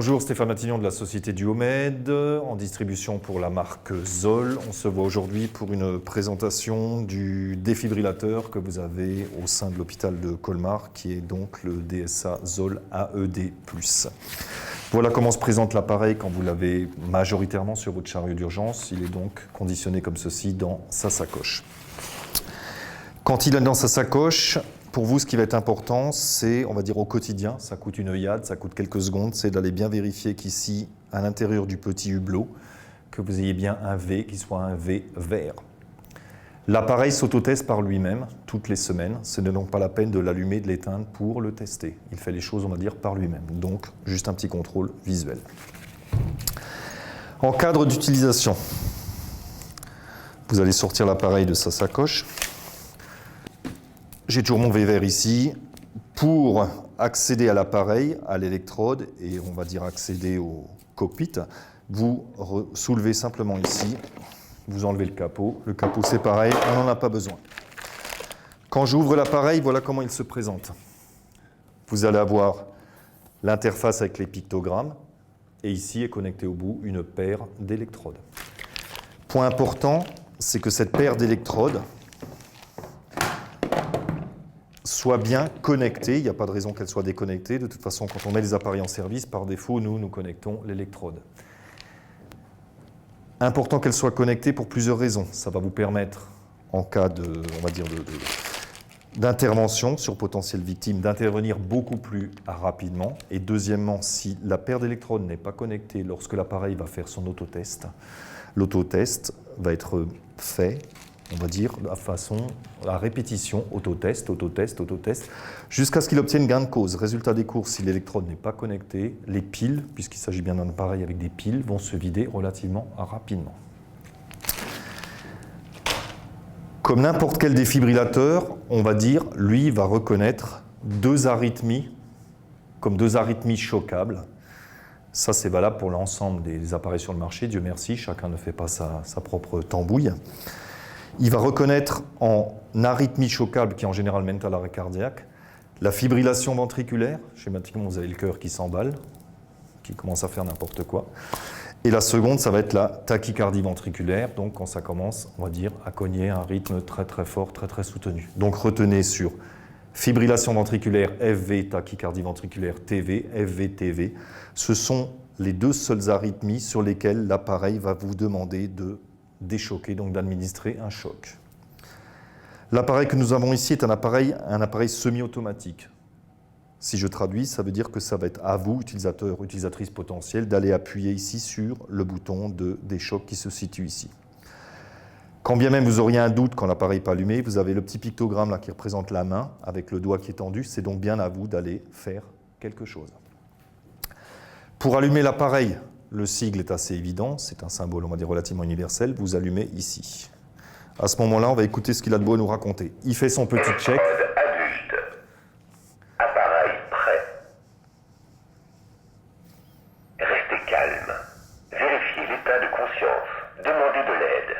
Bonjour, Stéphane Matignon de la société Duomed, en distribution pour la marque Zoll. On se voit aujourd'hui pour une présentation du défibrillateur que vous avez au sein de l'hôpital de Colmar, qui est donc le DSA Zoll AED+. Voilà comment se présente l'appareil quand vous l'avez majoritairement sur votre chariot d'urgence. Il est donc conditionné comme ceci dans sa sacoche. Quand il est dans sa sacoche, pour vous, ce qui va être important, c'est, on va dire au quotidien, ça coûte une œillade, ça coûte quelques secondes, c'est d'aller bien vérifier qu'ici, à l'intérieur du petit hublot, que vous ayez bien un V qui soit un V vert. L'appareil s'autoteste par lui-même toutes les semaines. Ce n'est donc pas la peine de l'allumer, de l'éteindre pour le tester. Il fait les choses, on va dire, par lui-même. Donc, juste un petit contrôle visuel. En cadre d'utilisation, vous allez sortir l'appareil de sa sacoche. J'ai toujours mon V vert ici. Pour accéder à l'appareil, à l'électrode, et on va dire accéder au cockpit, vous soulevez simplement ici, vous enlevez le capot. Le capot, c'est pareil, on n'en a pas besoin. Quand j'ouvre l'appareil, voilà comment il se présente. Vous allez avoir l'interface avec les pictogrammes, et ici est connecté au bout une paire d'électrodes. Point important, c'est que cette paire d'électrodes soit bien connectée. Il n'y a pas de raison qu'elle soit déconnectée. De toute façon, quand on met les appareils en service, par défaut, nous connectons l'électrode. Important qu'elle soit connectée pour plusieurs raisons. Ça va vous permettre, en cas de, on va dire d'intervention sur potentielle victime, d'intervenir beaucoup plus rapidement. Et deuxièmement, si la paire d'électrodes n'est pas connectée lorsque l'appareil va faire son autotest, l'autotest va être fait, on va dire, à répétition, autotest, jusqu'à ce qu'il obtienne gain de cause. Résultat des courses, si l'électrode n'est pas connectée, les piles, puisqu'il s'agit bien d'un appareil avec des piles, vont se vider relativement rapidement. Comme n'importe quel défibrillateur, on va dire, lui, va reconnaître deux arythmies comme deux arythmies choquables. Ça, c'est valable pour l'ensemble des appareils sur le marché. Dieu merci, chacun ne fait pas sa propre tambouille. Il va reconnaître en arythmie choquable, qui en général mène à l'arrêt cardiaque, la fibrillation ventriculaire. Schématiquement, vous avez le cœur qui s'emballe, qui commence à faire n'importe quoi. Et la seconde, ça va être la tachycardie ventriculaire, donc quand ça commence, on va dire, à cogner un rythme très très fort, très très soutenu. Donc retenez sur fibrillation ventriculaire, FV, tachycardie ventriculaire, TV, FV, TV. Ce sont les deux seules arythmies sur lesquelles l'appareil va vous demander de déchoquer, donc d'administrer un choc. L'appareil que nous avons ici est un appareil semi-automatique. Si je traduis, ça veut dire que ça va être à vous, utilisateur, utilisatrice potentielle, d'aller appuyer ici sur le bouton de déchoc qui se situe ici. Quand bien même vous auriez un doute quand l'appareil n'est pas allumé, vous avez le petit pictogramme là qui représente la main avec le doigt qui est tendu, c'est donc bien à vous d'aller faire quelque chose. Pour allumer l'appareil, le sigle est assez évident, c'est un symbole, on va dire, relativement universel. Vous allumez ici. À ce moment-là, on va écouter ce qu'il a de beau à nous raconter. Il fait son petit check. Adulte. Appareil prêt. Restez calme. Vérifiez l'état de conscience. Demandez de l'aide.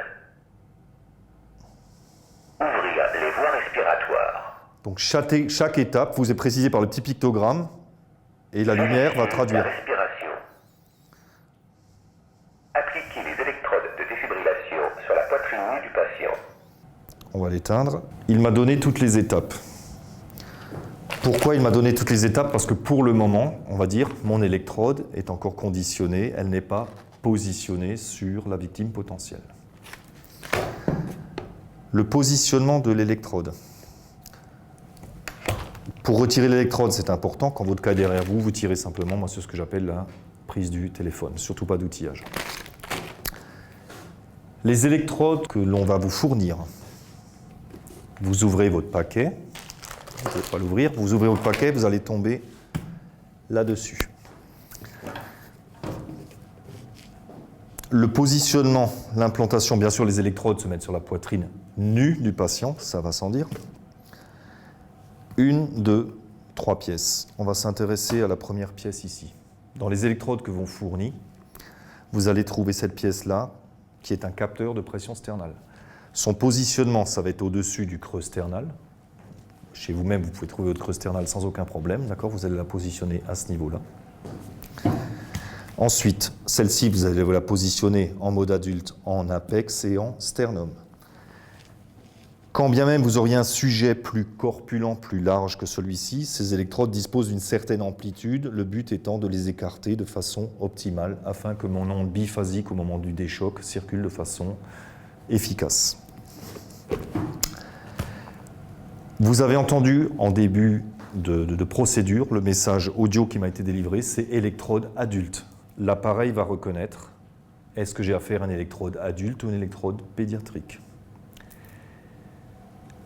Ouvrir les voies respiratoires. Donc chaque étape vous est précisée par le petit pictogramme et la lumière va traduire. Appliquez les électrodes de défibrillation sur la poitrine nue du patient. On va l'éteindre. Il m'a donné toutes les étapes. Pourquoi il m'a donné toutes les étapes? Parce que pour le moment, on va dire, mon électrode est encore conditionnée, elle n'est pas positionnée sur la victime potentielle. Le positionnement de l'électrode. Pour retirer l'électrode, c'est important. Quand votre cas est derrière vous, vous tirez simplement, moi c'est ce que j'appelle la prise du téléphone, surtout pas d'outillage. Les électrodes que l'on va vous fournir, vous ouvrez votre paquet, vous ne pouvez pas l'ouvrir, vous ouvrez votre paquet, vous allez tomber là-dessus. Le positionnement, l'implantation, bien sûr les électrodes se mettent sur la poitrine nue du patient, ça va sans dire. 1, 2, 3 pièces. On va s'intéresser à la première pièce ici. Dans les électrodes que vous fournissez, vous allez trouver cette pièce-là, qui est un capteur de pression sternale. Son positionnement, ça va être au-dessus du creux sternal. Chez vous-même, vous pouvez trouver votre creux sternal sans aucun problème, d'accord ? Vous allez la positionner à ce niveau-là. Ensuite, celle-ci, vous allez la positionner en mode adulte, en apex et en sternum. Quand bien même vous auriez un sujet plus corpulent, plus large que celui-ci, ces électrodes disposent d'une certaine amplitude, le but étant de les écarter de façon optimale afin que mon onde biphasique au moment du déchoc circule de façon efficace. Vous avez entendu en début de procédure le message audio qui m'a été délivré, c'est électrode adulte. L'appareil va reconnaître, est-ce que j'ai affaire à une électrode adulte ou une électrode pédiatrique?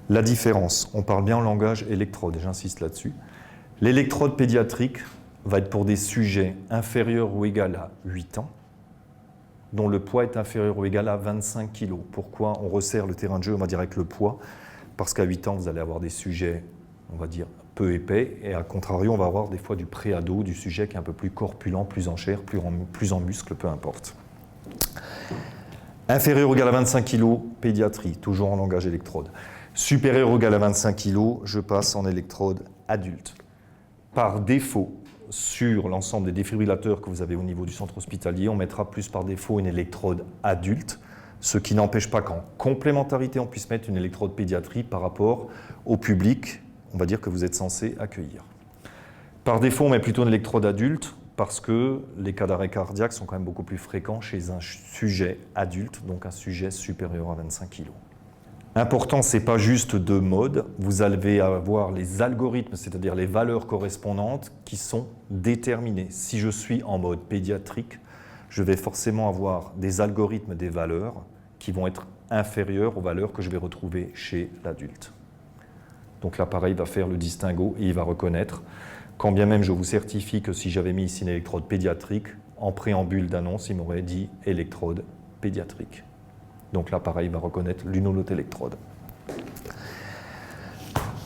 La différence, on parle bien en langage électrode, et j'insiste là-dessus. L'électrode pédiatrique va être pour des sujets inférieurs ou égaux à 8 ans, dont le poids est inférieur ou égal à 25 kg. Pourquoi on resserre le terrain de jeu, on va dire, avec le poids? Parce qu'à 8 ans, vous allez avoir des sujets, on va dire, peu épais, et à contrario, on va avoir des fois du pré-ado, du sujet qui est un peu plus corpulent, plus en chair, plus en muscle, peu importe. Inférieur ou égal à 25 kg, pédiatrie, toujours en langage électrode. Supérieur ou égal à 25 kg, je passe en électrode adulte. Par défaut, sur l'ensemble des défibrillateurs que vous avez au niveau du centre hospitalier, on mettra plus par défaut une électrode adulte, ce qui n'empêche pas qu'en complémentarité, on puisse mettre une électrode pédiatrie par rapport au public, on va dire, que vous êtes censé accueillir. Par défaut, on met plutôt une électrode adulte parce que les cas d'arrêt cardiaque sont quand même beaucoup plus fréquents chez un sujet adulte, donc un sujet supérieur à 25 kg. Important, ce n'est pas juste de mode, vous allez avoir les algorithmes, c'est-à-dire les valeurs correspondantes qui sont déterminées. Si je suis en mode pédiatrique, je vais forcément avoir des algorithmes, des valeurs qui vont être inférieures aux valeurs que je vais retrouver chez l'adulte. Donc l'appareil va faire le distinguo et il va reconnaître, quand bien même je vous certifie que si j'avais mis ici une électrode pédiatrique, en préambule d'annonce, il m'aurait dit électrode pédiatrique. Donc l'appareil va reconnaître l'une ou l'autre électrode.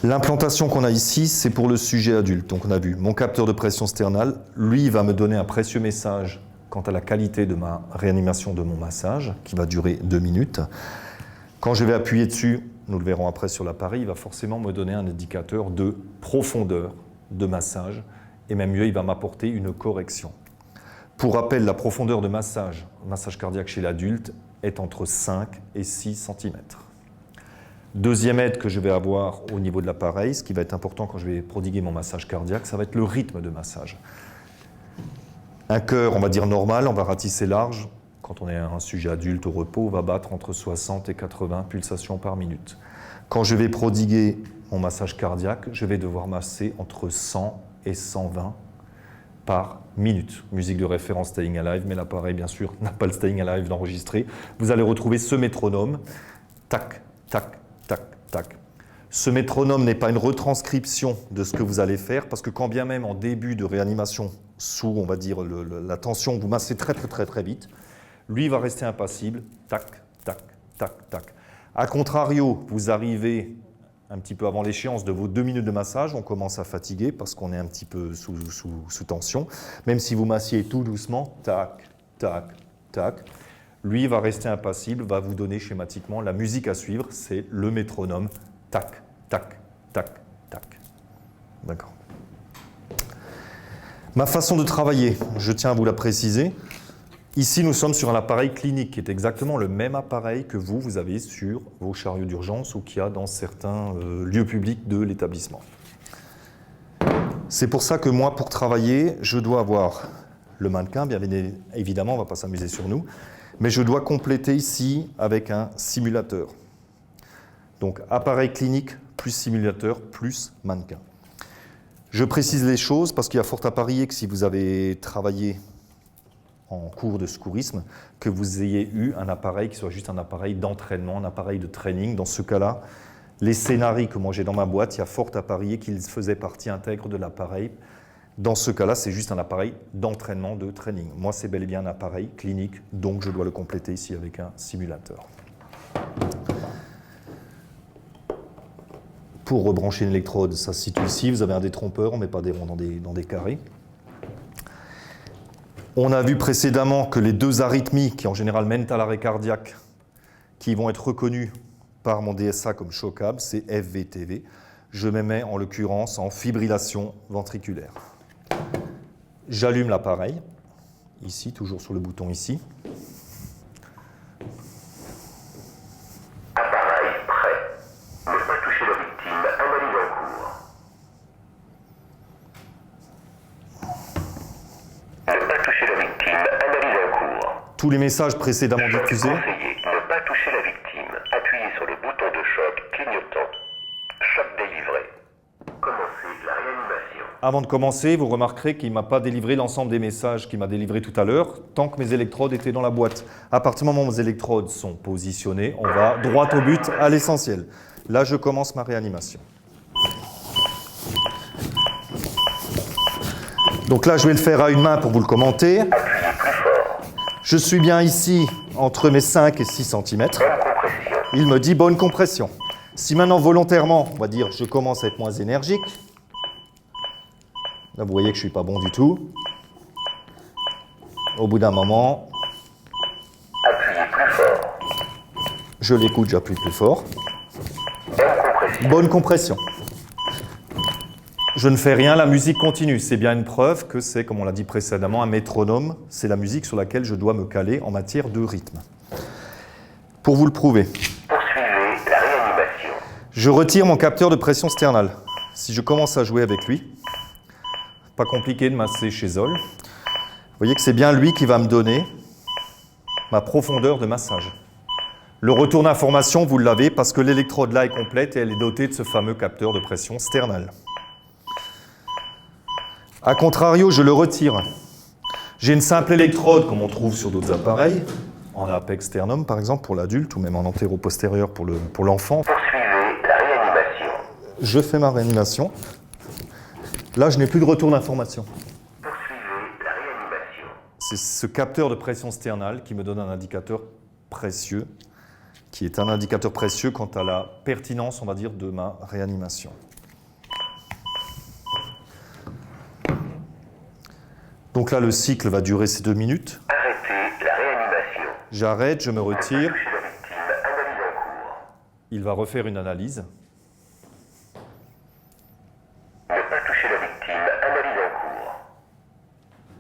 L'implantation qu'on a ici, c'est pour le sujet adulte. Donc on a vu mon capteur de pression sternale, lui il va me donner un précieux message quant à la qualité de ma réanimation de mon massage, qui va durer 2 minutes. Quand je vais appuyer dessus, nous le verrons après sur l'appareil, il va forcément me donner un indicateur de profondeur de massage, et même mieux, il va m'apporter une correction. Pour rappel, la profondeur de massage cardiaque chez l'adulte, est entre 5 et 6 cm. Deuxième aide que je vais avoir au niveau de l'appareil, ce qui va être important quand je vais prodiguer mon massage cardiaque, ça va être le rythme de massage. Un cœur, on va dire normal, on va ratisser large. Quand on est un sujet adulte au repos, on va battre entre 60 et 80 pulsations par minute. Quand je vais prodiguer mon massage cardiaque, je vais devoir masser entre 100 et 120 par minute. Musique de référence Staying Alive, mais l'appareil, bien sûr, n'a pas le Staying Alive d'enregistrer. Vous allez retrouver ce métronome. Tac, tac, tac, tac. Ce métronome n'est pas une retranscription de ce que vous allez faire, parce que quand bien même en début de réanimation, sous, on va dire, la tension, vous massez très, très, très, très vite, lui va rester impassible. Tac, tac, tac, tac. A contrario, vous arrivez un petit peu avant l'échéance de vos 2 minutes de massage, on commence à fatiguer parce qu'on est un petit peu sous tension. Même si vous massiez tout doucement, tac, tac, tac, lui va rester impassible, va vous donner schématiquement la musique à suivre, c'est le métronome, tac, tac, tac, tac. D'accord. Ma façon de travailler, je tiens à vous la préciser. Ici, nous sommes sur un appareil clinique qui est exactement le même appareil que vous avez sur vos chariots d'urgence ou qu'il y a dans certains lieux publics de l'établissement. C'est pour ça que moi, pour travailler, je dois avoir le mannequin, bien évidemment, on ne va pas s'amuser sur nous, mais je dois compléter ici avec un simulateur. Donc, appareil clinique plus simulateur plus mannequin. Je précise les choses parce qu'il y a fort à parier que si vous avez travaillé en cours de secourisme, que vous ayez eu un appareil qui soit juste un appareil d'entraînement, un appareil de training. Dans ce cas-là, les scénarios que moi j'ai dans ma boîte, il y a fort à parier qu'ils faisaient partie intègre de l'appareil. Dans ce cas-là, c'est juste un appareil d'entraînement, de training. Moi, c'est bel et bien un appareil clinique, donc je dois le compléter ici avec un simulateur. Pour rebrancher une électrode, ça se situe ici. Vous avez un détrompeur, on ne met pas des ronds dans des carrés. On a vu précédemment que les 2 arythmies qui en général mènent à l'arrêt cardiaque, qui vont être reconnues par mon DSA comme choquables, c'est FVTV. Je me mets en l'occurrence en fibrillation ventriculaire. J'allume l'appareil. ici, toujours sur le bouton ici. Appareil prêt. Ne pas toucher la victime. Analyse en cours. Ne pas toucher la victime. Analyse en cours. Tous les messages précédemment Choc diffusés. conseillé. Ne pas toucher la victime. Appuyez sur le bouton de choc clignotant. Choc délivré. Commencez la réanimation. Avant de commencer, vous remarquerez qu'il ne m'a pas délivré l'ensemble des messages qu'il m'a délivrés tout à l'heure, tant que mes électrodes étaient dans la boîte. À partir du moment où mes électrodes sont positionnées, on va droit au but, à l'essentiel. Là, je commence ma réanimation. Donc là, je vais le faire à une main pour vous le commenter. Appuyez plus fort. Je suis bien ici, entre mes 5 et 6 cm. Bonne compression. Il me dit bonne compression. Si maintenant, volontairement, on va dire, je commence à être moins énergique, là, vous voyez que je ne suis pas bon du tout. Au bout d'un moment, Appuyez plus fort. je l'écoute, j'appuie plus fort. Bonne compression. Bonne compression. Je ne fais rien, la musique continue. C'est bien une preuve que c'est, comme on l'a dit précédemment, un métronome. C'est la musique sur laquelle je dois me caler en matière de rythme. Pour vous le prouver, Poursuivez la réanimation. je retire mon capteur de pression sternale. Si je commence à jouer avec lui, pas compliqué de masser chez Zoll. Vous voyez que c'est bien lui qui va me donner ma profondeur de massage. Le retour d'information, vous l'avez parce que l'électrode là est complète et elle est dotée de ce fameux capteur de pression sternale. A contrario, je le retire. J'ai une simple électrode, comme on trouve sur d'autres appareils, en apex sternum par exemple pour l'adulte, ou même en antéro-postérieur pour l'enfant. Poursuivez la réanimation. Je fais ma réanimation. Là, je n'ai plus de retour d'information. Poursuivez la réanimation. C'est ce capteur de pression sternale qui me donne un indicateur précieux, qui est un indicateur précieux quant à la pertinence, on va dire, de ma réanimation. Donc là, le cycle va durer ces 2 minutes. Arrêtez la réanimation. J'arrête, je me retire. Touchez la victime. Analyse en cours. Il va refaire une analyse. Ne pas toucher la victime. Analyse en cours.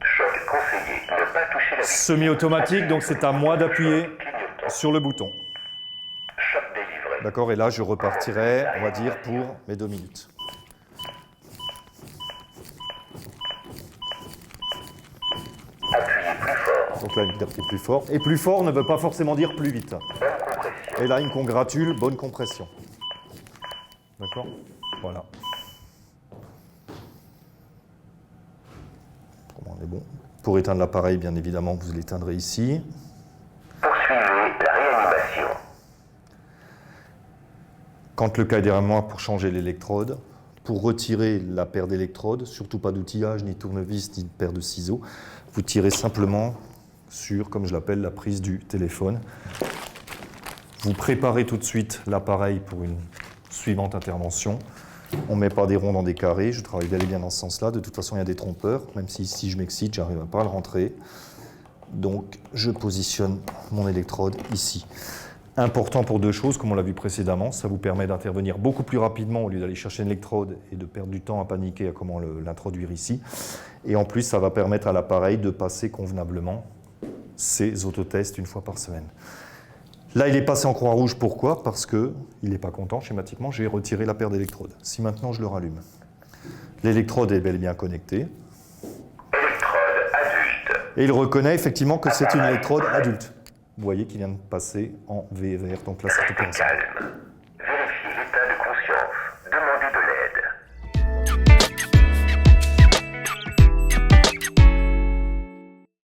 Choc conseillé. Ne pas toucher la victime. Semi-automatique, donc c'est à moi d'appuyer Clignotant. sur le bouton. Choc délivré. D'accord, et là, je repartirai, on va dire, pour mes 2 minutes. Appuyez plus fort. Donc là, il me dit plus fort. Et plus fort ne veut pas forcément dire plus vite. Bonne compression. Et là, il me congratule, bonne compression. D'accord? Voilà. Comment on est bon? Pour éteindre l'appareil, bien évidemment, vous l'éteindrez ici. Poursuivez la réanimation. Quand le cas est derrière moi, pour changer l'électrode, pour retirer la paire d'électrodes, surtout pas d'outillage, ni tournevis, ni de paire de ciseaux, vous tirez simplement sur, comme je l'appelle, la prise du téléphone. Vous préparez tout de suite l'appareil pour une suivante intervention. On ne met pas des ronds dans des carrés, je travaille bel et bien dans ce sens-là. De toute façon, il y a des trompeurs, même si je m'excite, j'arrive pas à le rentrer. Donc, je positionne mon électrode ici. Important pour 2 choses, comme on l'a vu précédemment, ça vous permet d'intervenir beaucoup plus rapidement au lieu d'aller chercher une électrode et de perdre du temps à paniquer à comment l'introduire ici. Et en plus, ça va permettre à l'appareil de passer convenablement ses autotests 1 fois par semaine. Là, il est passé en croix rouge, pourquoi? Parce qu'il n'est pas content, schématiquement, j'ai retiré la paire d'électrodes. Si maintenant je le rallume, l'électrode est bel et bien connectée. Électrode adulte. Et il reconnaît effectivement que c'est une électrode adulte. Vous voyez qu'il vient de passer en VVR, donc là c'est tout Restez ensemble. calme. Vérifiez l'état de conscience.